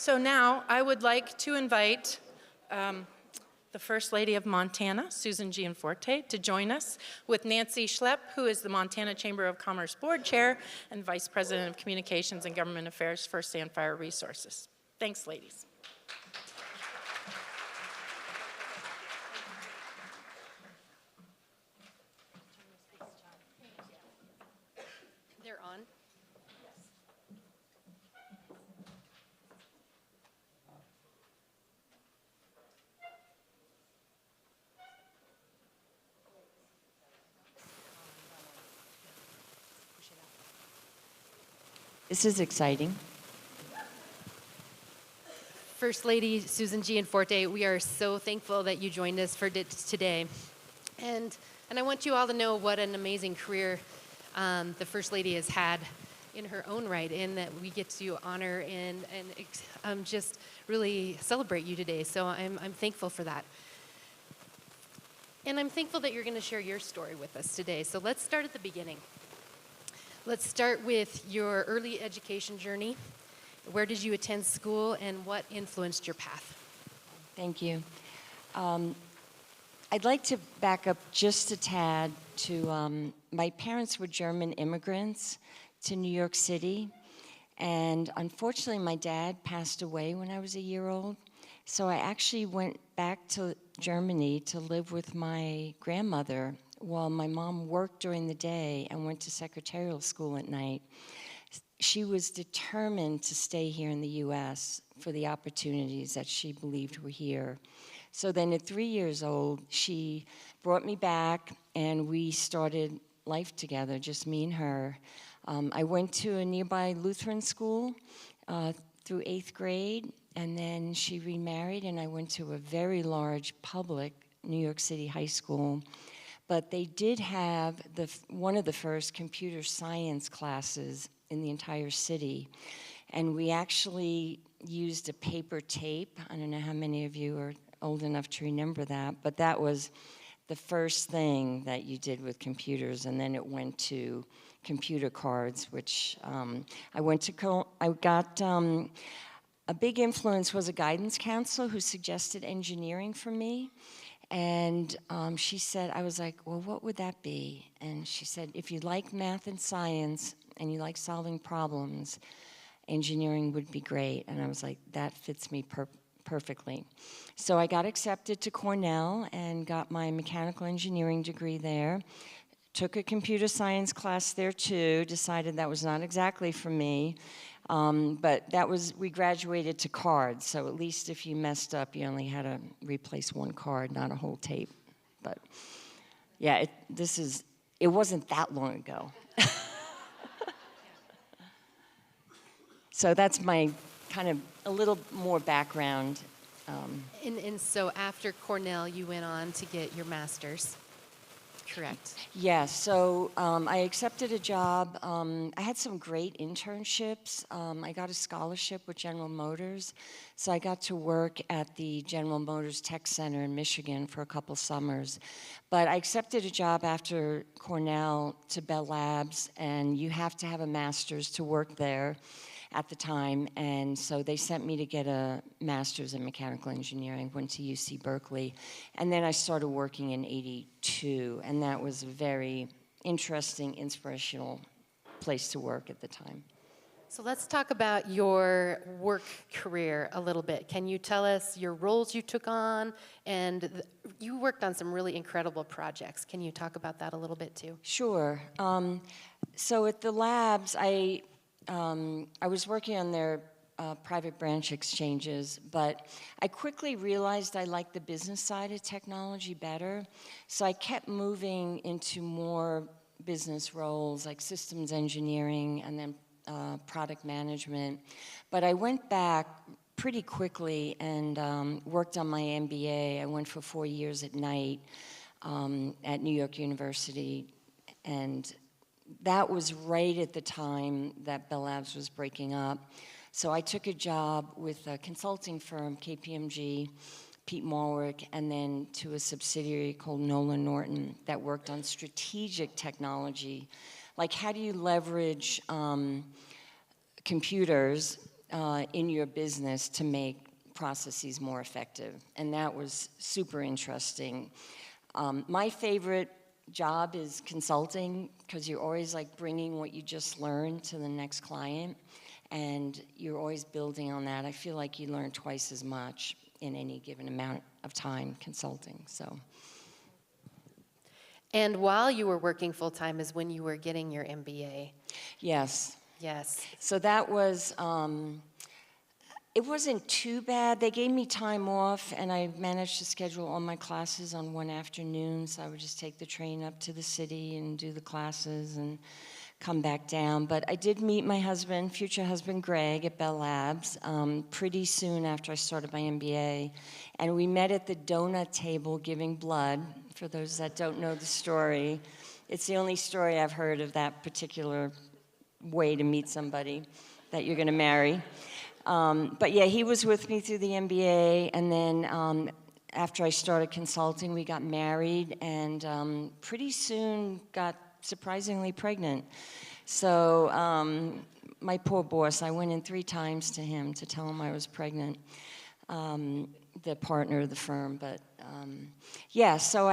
So now I would like to invite the First Lady of Montana, Susan Gianforte, to join us with Nancy Schlepp, who is the Montana Chamber of Commerce Board Chair and Vice President of Communications and Government Affairs for Sand Fire Resources. Thanks, ladies. They're on. This is exciting. First Lady Susan Gianforte, we are so thankful that you joined us for today. And I want you all to know what an amazing career the First Lady has had in her own right, and that we get to honor and just really celebrate you today. So I'm thankful for that. And I'm thankful that you're going to share your story with us today. So let's start at the beginning. Let's start with your early education journey. Where did you attend school, and what influenced your path? Thank you. I'd like to back up just a tad to, my parents were German immigrants to New York City, and unfortunately my dad passed away when I was a year old, so I actually went back to Germany to live with my grandmother while my mom worked during the day and went to secretarial school at night. She was determined to stay here in the US for the opportunities that she believed were here. So then at 3 years old, she brought me back and we started life together, just me and her. I went to a nearby Lutheran school through 8th grade, and then she remarried and I went to a very large public New York City high school. But they did have one of the first computer science classes in the entire city. And we actually used a paper tape. I don't know how many of you are old enough to remember that, but that was the first thing that you did with computers, and then it went to computer cards, which a big influence was a guidance counselor who suggested engineering for me. And she said, I was like, well, what would that be? And she said, if you like math and science and you like solving problems, engineering would be great. And I was like, that fits me perfectly. So I got accepted to Cornell and got my mechanical engineering degree there. Took a computer science class there too, decided that was not exactly for me. But we graduated to cards, so at least if you messed up, you only had to replace one card, not a whole tape. But yeah, it wasn't that long ago. So that's my kind of a little more background. And so after Cornell, you went on to get your master's. Correct. Yeah, so I accepted a job. I had some great internships. I got a scholarship with General Motors, so I got to work at the General Motors Tech Center in Michigan for a couple summers. But I accepted a job after Cornell to Bell Labs, and you have to have a master's to work there at the time, and so they sent me to get a master's in mechanical engineering, went to UC Berkeley, and then I started working in '82, and that was a very interesting, inspirational place to work at the time. So let's talk about your work career a little bit. Can you tell us your roles you took on? And you worked on some really incredible projects. Can you talk about that a little bit too? Sure. So at the labs, I was working on their private branch exchanges, but I quickly realized I liked the business side of technology better, so I kept moving into more business roles like systems engineering and then product management. But I went back pretty quickly and worked on my MBA. I went for 4 years at night at New York University, and that was right at the time that Bell Labs was breaking up. So I took a job with a consulting firm, KPMG, Pete Malwick, and then to a subsidiary called Nolan Norton that worked on strategic technology. Like, how do you leverage computers in your business to make processes more effective. And that was super interesting. My favorite job is consulting, because you're always like bringing what you just learned to the next client, and you're always building on that. I feel like you learn twice as much in any given amount of time consulting. So. And while you were working full-time is when you were getting your MBA. Yes. Yes. So that was, it wasn't too bad. They gave me time off, and I managed to schedule all my classes on one afternoon, so I would just take the train up to the city and do the classes and come back down. But I did meet my husband, future husband Greg, at Bell Labs pretty soon after I started my MBA, and we met at the donut table giving blood. For those that don't know the story, it's the only story I've heard of that particular way to meet somebody that you're going to marry. But yeah, he was with me through the MBA, and then after I started consulting, we got married, and pretty soon got surprisingly pregnant. So my poor boss, I went in 3 times to him to tell him I was pregnant, the partner of the firm. But yeah, so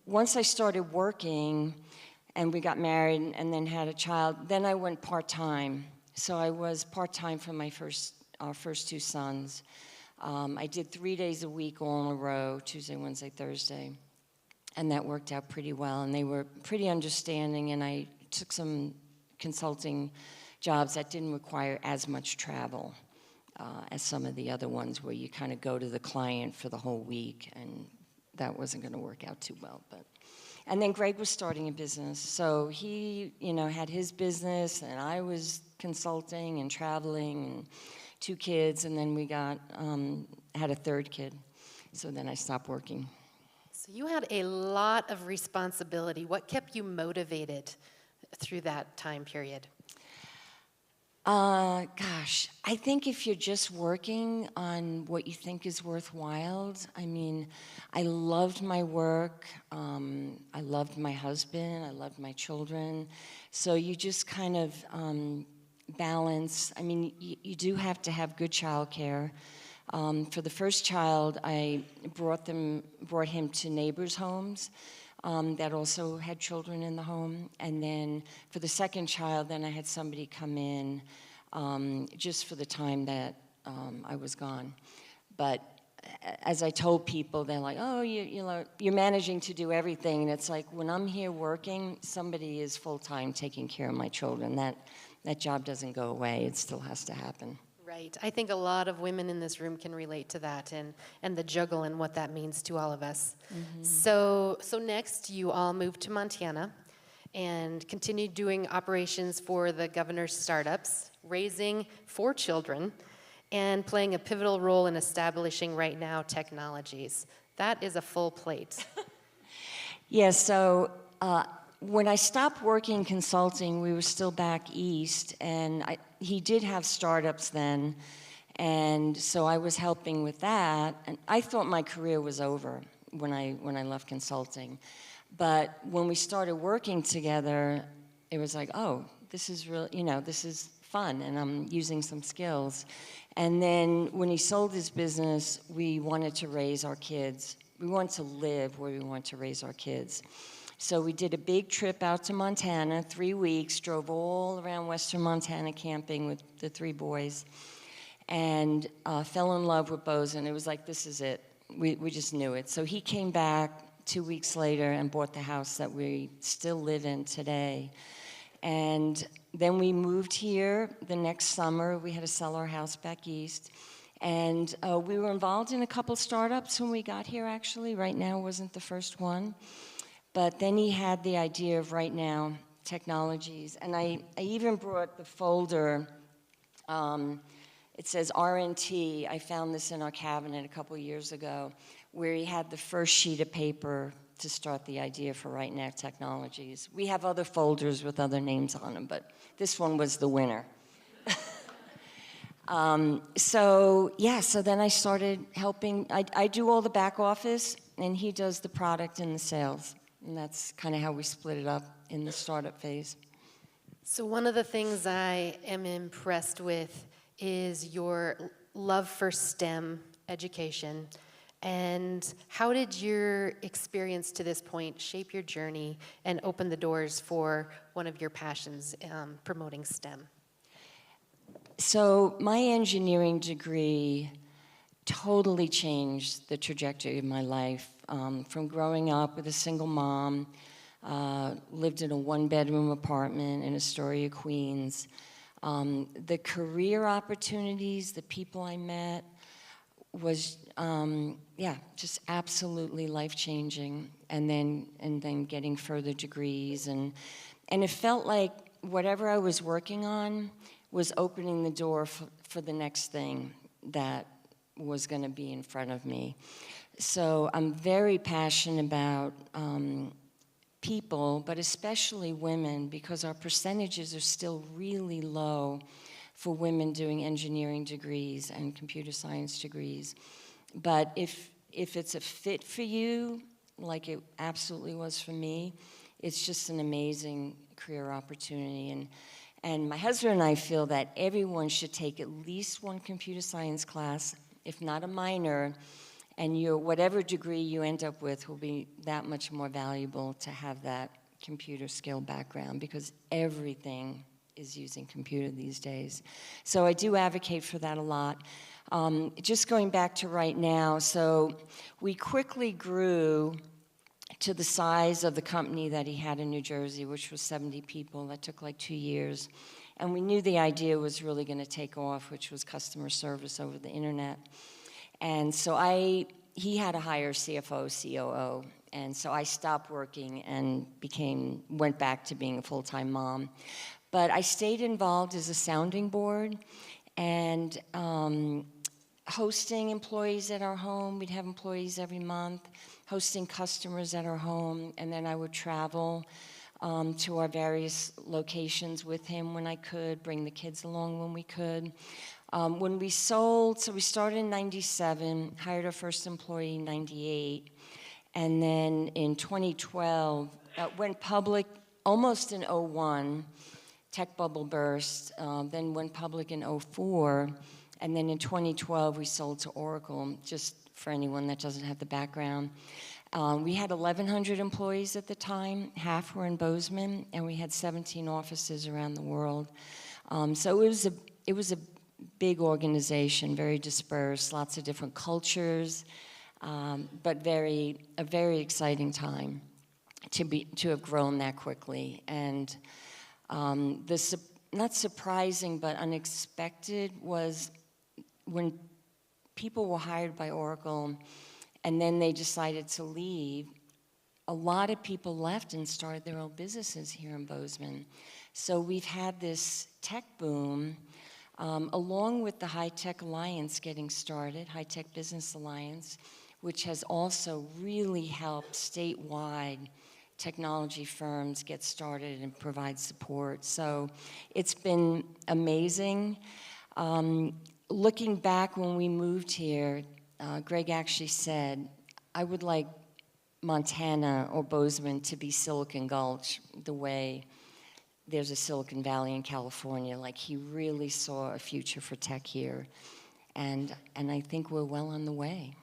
once I started working and we got married and then had a child, then I went part-time. So I was part-time for our first 2 sons. I did 3 days a week all in a row, Tuesday, Wednesday, Thursday. And that worked out pretty well. And they were pretty understanding, and I took some consulting jobs that didn't require as much travel as some of the other ones where you kind of go to the client for the whole week, and that wasn't going to work out too well. And then Greg was starting a business, so he, had his business, and I was consulting and traveling, and 2 kids, and then we had a 3rd kid. So then I stopped working. So you had a lot of responsibility. What kept you motivated through that time period? Gosh, I think if you're just working on what you think is worthwhile, I mean, I loved my work, I loved my husband, I loved my children, so you just kind of balance. I mean, you do have to have good childcare. For the first child, I brought him to neighbors' homes that also had children in the home. And then for the second child, then I had somebody come in just for the time that I was gone. But as I told people, they're like, oh, you're managing to do everything. And it's like, when I'm here working, somebody is full-time taking care of my children. That job doesn't go away. It still has to happen. Right. I think a lot of women in this room can relate to that and the juggle and what that means to all of us. Mm-hmm. So next, you all moved to Montana and continued doing operations for the governor's startups, raising 4 children, and playing a pivotal role in establishing Right Now Technologies. That is a full plate. Yeah, so when I stopped working consulting, we were still back east, and he did have startups then, and so I was helping with that, and I thought my career was over when I left consulting. But when we started working together, it was like, oh, this is really, this is fun, and I'm using some skills. And then when he sold his business, we wanted to raise our kids. We wanted to live where we wanted to raise our kids. So we did a big trip out to Montana, 3 weeks, drove all around western Montana camping with the 3 boys, and fell in love with Bozeman. It was like, this is it. We just knew it. So he came back 2 weeks later and bought the house that we still live in today. And then we moved here the next summer. We had to sell our house back east. And we were involved in a couple startups when we got here, actually. Right Now wasn't the first one. But then he had the idea of Right Now Technologies. And I even brought the folder. It says RNT. I found this in our cabinet a couple years ago, where he had the first sheet of paper to start the idea for Right Now Technologies. We have other folders with other names on them, but this one was the winner. So then I started helping. I do all the back office, and he does the product and the sales. And that's kind of how we split it up in the startup phase. So one of the things I am impressed with is your love for STEM education. And how did your experience to this point shape your journey and open the doors for one of your passions, promoting STEM? So my engineering degree totally changed the trajectory of my life. From growing up with a single mom, lived in a one-bedroom apartment in Astoria, Queens. The career opportunities, the people I met, was just absolutely life-changing. And then getting further degrees, and it felt like whatever I was working on was opening the door for the next thing that was going to be in front of me. So I'm very passionate about people, but especially women, because our percentages are still really low for women doing engineering degrees and computer science degrees. But if it's a fit for you, like it absolutely was for me, it's just an amazing career opportunity. And my husband and I feel that everyone should take at least one computer science class, if not a minor, and whatever degree you end up with will be that much more valuable to have that computer skill background, because everything is using computer these days. So I do advocate for that a lot. Just going back to right now, so we quickly grew to the size of the company that he had in New Jersey, which was 70 people. That took like 2 years. And we knew the idea was really going to take off, which was customer service over the internet. And so he had to hire CFO, COO, and so I stopped working and went back to being a full-time mom. But I stayed involved as a sounding board and hosting employees at our home. We'd have employees every month, hosting customers at our home, and then I would travel to our various locations with him when I could, bring the kids along when we could. When we sold, so we started in 97, hired our first employee in 98, and then in 2012, went public almost in 01, tech bubble burst, then went public in 04, and then in 2012 we sold to Oracle, just for anyone that doesn't have the background. We had 1,100 employees at the time, half were in Bozeman, and we had 17 offices around the world. So it was a big organization, very dispersed, lots of different cultures, but a very exciting time to have grown that quickly. And not surprising but unexpected was when people were hired by Oracle and then they decided to leave, a lot of people left and started their own businesses here in Bozeman. So we've had this tech boom, along with the High Tech Alliance getting started, High Tech Business Alliance, which has also really helped statewide technology firms get started and provide support. So it's been amazing. Looking back when we moved here, Greg actually said, I would like Montana or Bozeman to be Silicon Gulch the way there's a Silicon Valley in California. Like, he really saw a future for tech here. And I think we're well on the way.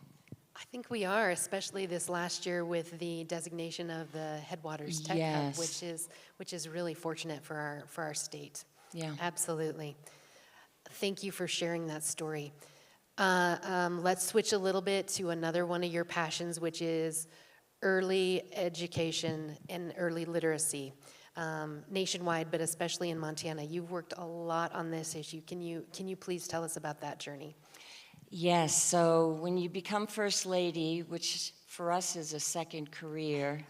I think we are, especially this last year with the designation of the Headwaters Tech Hub, which is really fortunate for our state. Yeah. Absolutely. Thank you for sharing that story. Let's switch a little bit to another one of your passions, which is early education and early literacy. Nationwide, but especially in Montana. You've worked a lot on this issue. Can you please tell us about that journey? Yes, so when you become First Lady, which for us is a second career,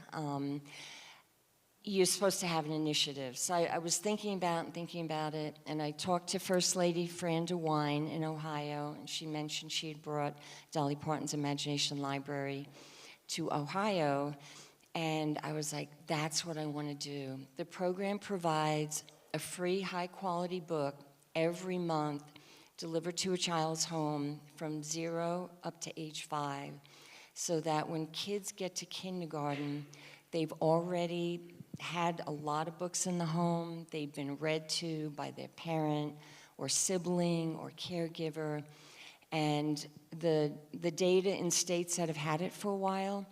you're supposed to have an initiative. So I was thinking about it, and I talked to First Lady Fran DeWine in Ohio, and she mentioned she had brought Dolly Parton's Imagination Library to Ohio, and I was like, that's what I want to do. The program provides a free, high-quality book every month delivered to a child's home from 0 up to age 5, so that when kids get to kindergarten, they've already had a lot of books in the home. They'd been read to by their parent or sibling or caregiver. And the data in states that have had it for a while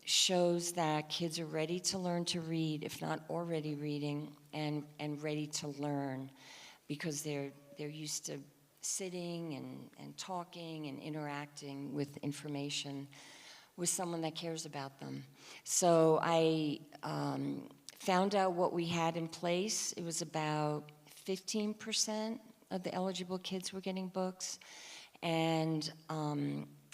shows that kids are ready to learn to read, if not already reading, and ready to learn because they're used to sitting and talking and interacting with information with someone that cares about them. So I found out what we had in place. It was about 15% of the eligible kids were getting books. And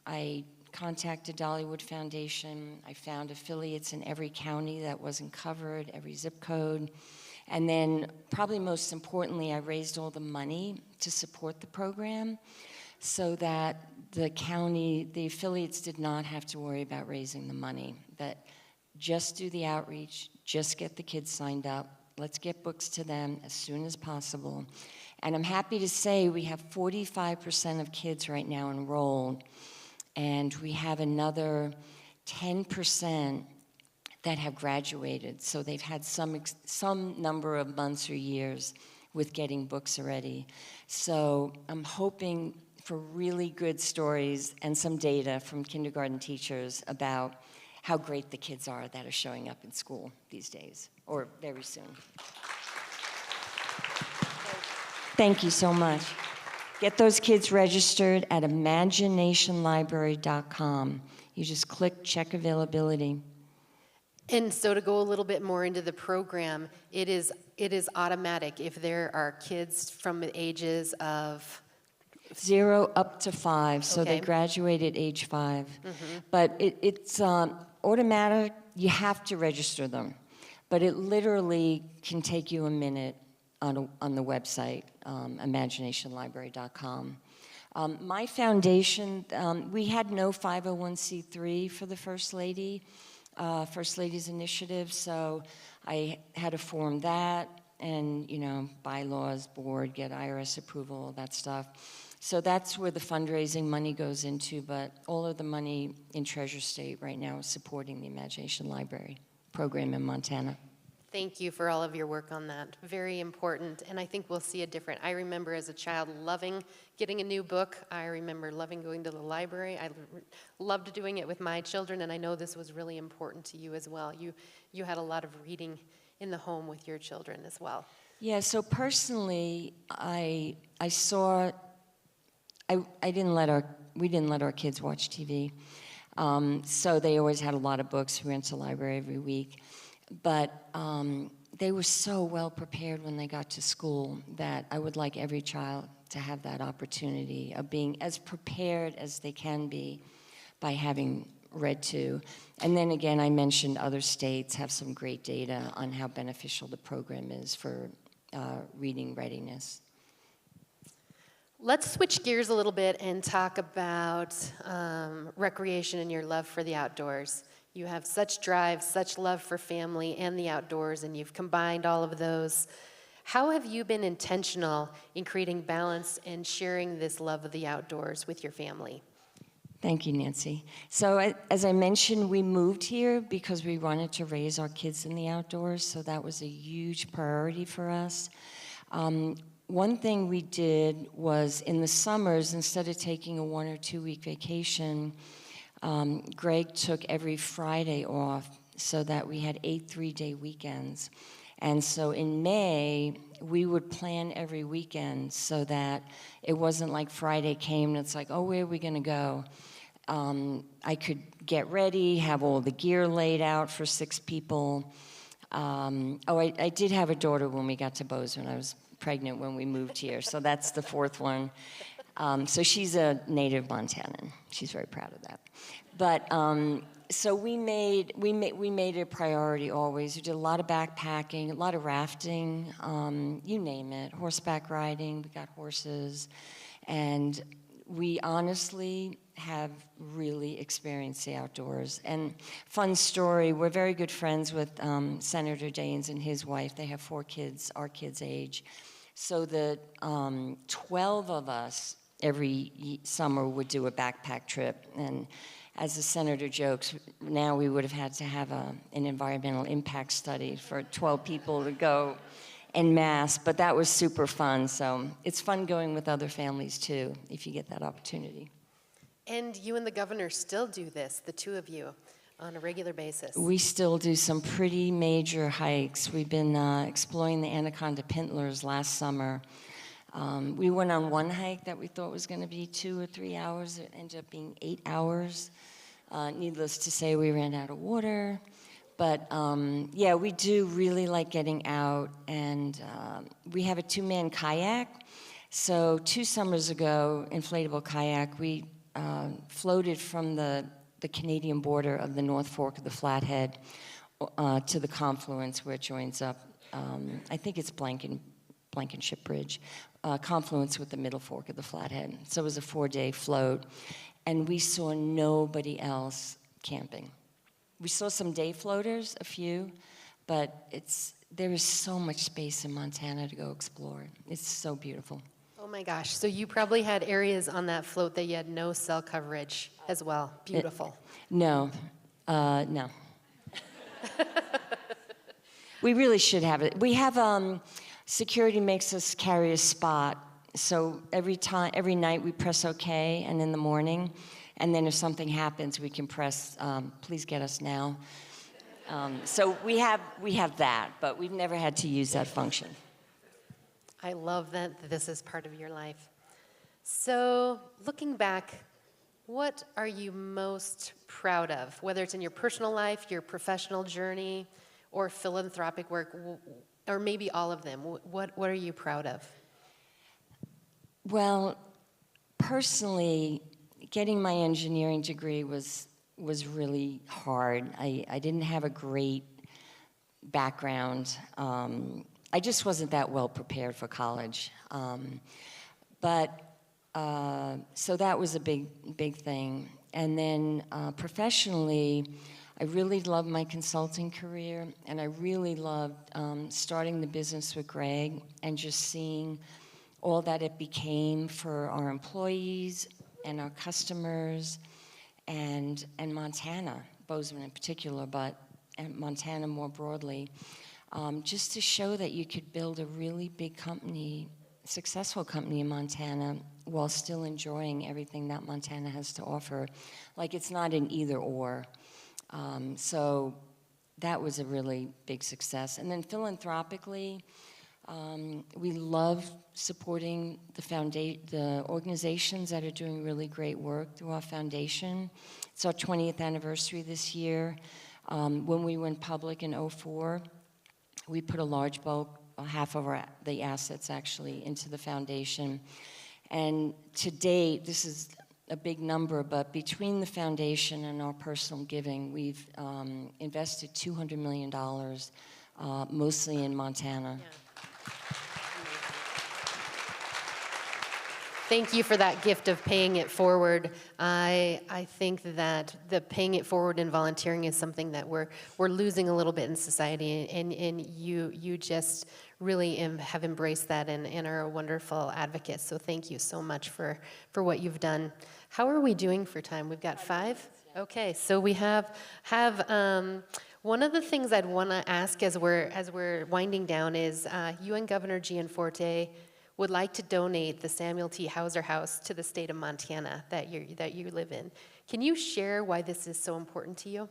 I contacted Dollywood Foundation. I found affiliates in every county that wasn't covered, every zip code. And then, probably most importantly, I raised all the money to support the program so that the county, the affiliates did not have to worry about raising the money. That just do the outreach, just get the kids signed up, let's get books to them as soon as possible. And I'm happy to say we have 45% of kids right now enrolled, and we have another 10% that have graduated. So they've had some number of months or years with getting books already. So I'm hoping for really good stories and some data from kindergarten teachers about how great the kids are that are showing up in school these days, or very soon. Thank you so much. Get those kids registered at imaginationlibrary.com. You just click check availability. And so to go a little bit more into the program, it is automatic if there are kids from the ages of 0 up to 5, so they Okay. graduate at age 5. But it's automatic, you have to register them. But it literally can take you a minute on the website, imaginationlibrary.com. My foundation, we had no 501c3 for the First Lady, First Lady's Initiative, so I had to form that and, bylaws, board, get IRS approval, that stuff. So that's where the fundraising money goes into, but all of the money in Treasure State right now is supporting the Imagination Library program in Montana. Thank you for all of your work on that. Very important, and I think we'll see a different. I remember as a child loving getting a new book. I remember loving going to the library. I loved doing it with my children, and I know this was really important to you as well. You had a lot of reading in the home with your children as well. Yeah, so personally, I saw, we didn't let our kids watch TV. So they always had a lot of books. We went to the library every week. But they were so well prepared when they got to school that I would like every child to have that opportunity of being as prepared as they can be by having read to. And then again, I mentioned other states have some great data on how beneficial the program is for reading readiness. Let's switch gears a little bit and talk about recreation and your love for the outdoors. You have such drive, such love for family and the outdoors, and you've combined all of those. How have you been intentional in creating balance and sharing this love of the outdoors with your family? Thank you, Nancy. So as I mentioned, we moved here because we wanted to raise our kids in the outdoors, so that was a huge priority for us. One thing we did was in the summers, instead of taking a 1 or 2 week vacation, Greg took every Friday off so that we had 8 3-day weekends. And so in May, we would plan every weekend so that it wasn't like Friday came and it's like, oh, where are we going to go? I could get ready, have all the gear laid out for 6 people. I did have a daughter when we got to Bozeman. I was pregnant when we moved here, so that's the 4th one. So she's a native Montanan. She's very proud of that. But so we made it a priority always. We did a lot of backpacking, a lot of rafting, you name it, horseback riding. We got horses, and we honestly have really experienced the outdoors. And fun story, we're very good friends with Senator Daines and his wife. They have 4 kids, our kids' age. So the 12 of us every summer would do a backpack trip, and as the senator jokes, now we would have had to have an environmental impact study for 12 people to go en masse, but that was super fun. So it's fun going with other families too, if you get that opportunity. And you and the governor still do this, the two of you, on a regular basis. We still do some pretty major hikes. We've been exploring the Anaconda Pintlers last summer. We went on one hike that we thought was going to be 2 or 3 hours. It ended up being 8 hours. Needless to say, we ran out of water. But yeah, we do really like getting out. And we have a 2-man kayak. So 2 summers ago, inflatable kayak, we floated from the Canadian border of the North Fork of the Flathead to the confluence where it joins up. I think it's Blankenship Bridge, confluence with the Middle Fork of the Flathead. So it was a 4-day float, and we saw nobody else camping. We saw some day floaters, a few, but there is so much space in Montana to go explore. It's so beautiful. Oh my gosh, so you probably had areas on that float that you had no cell coverage as well. Beautiful. No. We really should have it. We have, security makes us carry a spot. So every night we press OK, and in the morning, and then if something happens, we can press, please get us now. So we have that, but we've never had to use that function. I love that this is part of your life. So looking back, what are you most proud of, whether it's in your personal life, your professional journey, or philanthropic work, or maybe all of them? What are you proud of? Well, personally, getting my engineering degree was really hard. I didn't have a great background. I just wasn't that well prepared for college. So that was a big thing. And then professionally, I really loved my consulting career, and I really loved starting the business with Greg and just seeing all that it became for our employees and our customers and Montana, Bozeman in particular, and Montana more broadly. Just to show that you could build a really big company, successful company in Montana while still enjoying everything that Montana has to offer. Like, it's not an either or. So that was a really big success. And then philanthropically, we love supporting the organizations that are doing really great work through our foundation. It's our 20th anniversary this year. When we went public in 2004, we put a large bulk, half of the assets actually, into the foundation. And to date, this is a big number, but between the foundation and our personal giving, we've invested $200 million, mostly in Montana. Yeah. Thank you for that gift of paying it forward. I think that the paying it forward and volunteering is something that we're losing a little bit in society, and you just really have embraced that and are a wonderful advocate. So thank you so much for what you've done. How are we doing for time? We've got 5? Okay, so we have one of the things I'd want to ask as we're winding down is you and Governor Gianforte would like to donate the Samuel T. Hauser House to the state of Montana that you live in. Can you share why this is so important to you?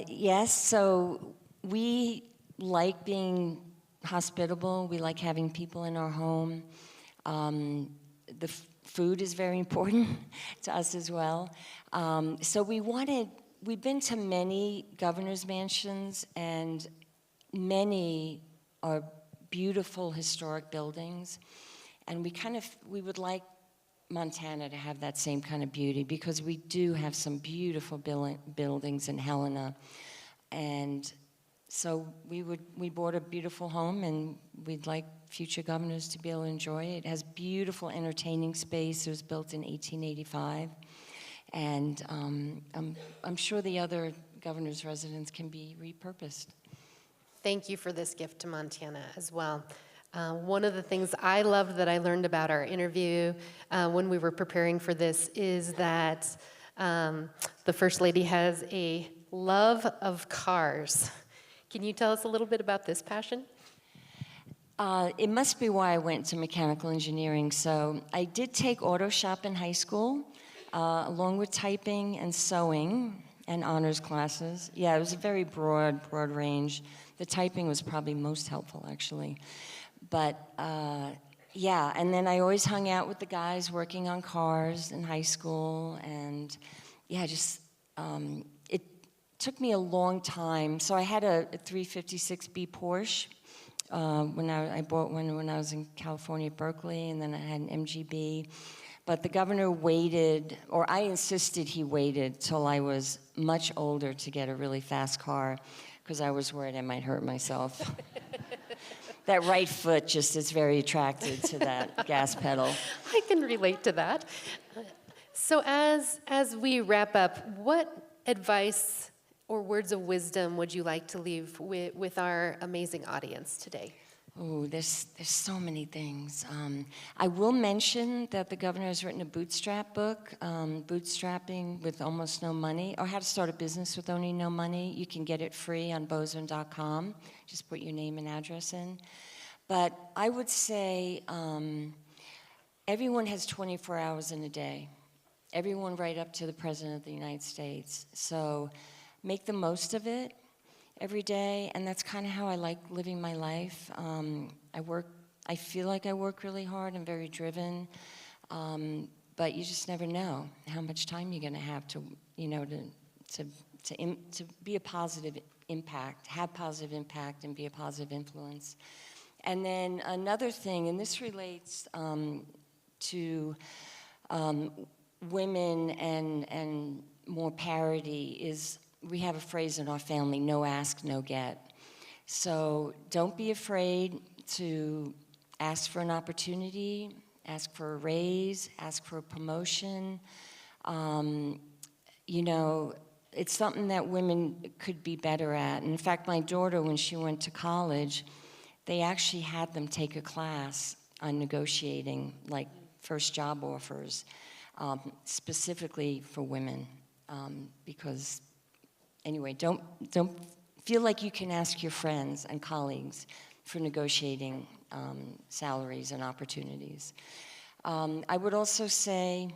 Yes, so we like being hospitable. We like having people in our home. The food is very important to us as well. So we've been to many governor's mansions, and many are beautiful historic buildings, and we would like Montana to have that same kind of beauty, because we do have some beautiful buildings in Helena, and so we bought a beautiful home, and we'd like future governors to be able to enjoy it. It has beautiful entertaining space. It was built in 1885, and I'm sure the other governor's residence can be repurposed. Thank you for this gift to Montana as well. One of the things I loved that I learned about our interview when we were preparing for this is that The First Lady has a love of cars. Can you tell us a little bit about this passion? It must be why I went to mechanical engineering. So I did take auto shop in high school, along with typing and sewing and honors classes. Yeah, it was a very broad range. The typing was probably most helpful, actually. But yeah, and then I always hung out with the guys working on cars in high school, and yeah, just it took me a long time. So I had a 356B Porsche. I bought one when I was in California, Berkeley, and then I had an MGB. But the governor waited, or I insisted he waited till I was much older to get a really fast car, because I was worried I might hurt myself. That right foot just is very attracted to that gas pedal. I can relate to that. So as we wrap up, what advice or words of wisdom would you like to leave with our amazing audience today? Oh, there's so many things. I will mention that the governor has written a bootstrap book, Bootstrapping with Almost No Money, or How to Start a Business with Only No Money. You can get it free on bozeman.com. Just put your name and address in. But I would say everyone has 24 hours in a day. Everyone right up to the President of the United States. So make the most of it every day, and that's kind of how I like living my life. I feel like I work really hard. I'm very driven, but you just never know how much time you're going to have to be a positive impact, have positive impact, and be a positive influence. And then another thing, and this relates to women and more parity, is we have a phrase in our family, no ask, no get. So don't be afraid to ask for an opportunity, ask for a raise, ask for a promotion. It's something that women could be better at. And in fact, my daughter, when she went to college, they actually had them take a class on negotiating, like first job offers, specifically for women, because anyway, don't feel like you can ask your friends and colleagues for negotiating salaries and opportunities. I would also say,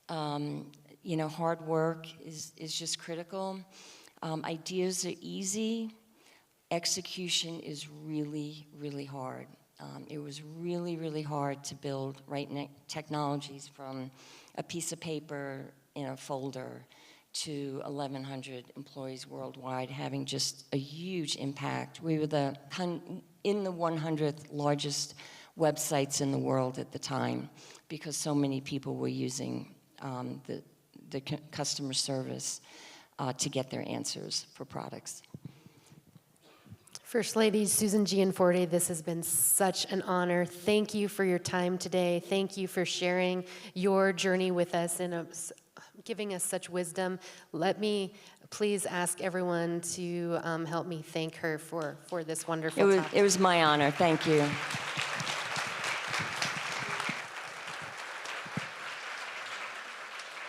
hard work is just critical. Ideas are easy. Execution is really, really hard. It was really, really hard to build technologies from a piece of paper in a folder to 1,100 employees worldwide, having just a huge impact. We were in the 100th largest websites in the world at the time, because so many people were using the customer service to get their answers for products. First Lady Susan Gianforte, this has been such an honor. Thank you for your time today. Thank you for sharing your journey with us and giving us such wisdom. Let me please ask everyone to help me thank her for this wonderful topic. It was my honor. Thank you.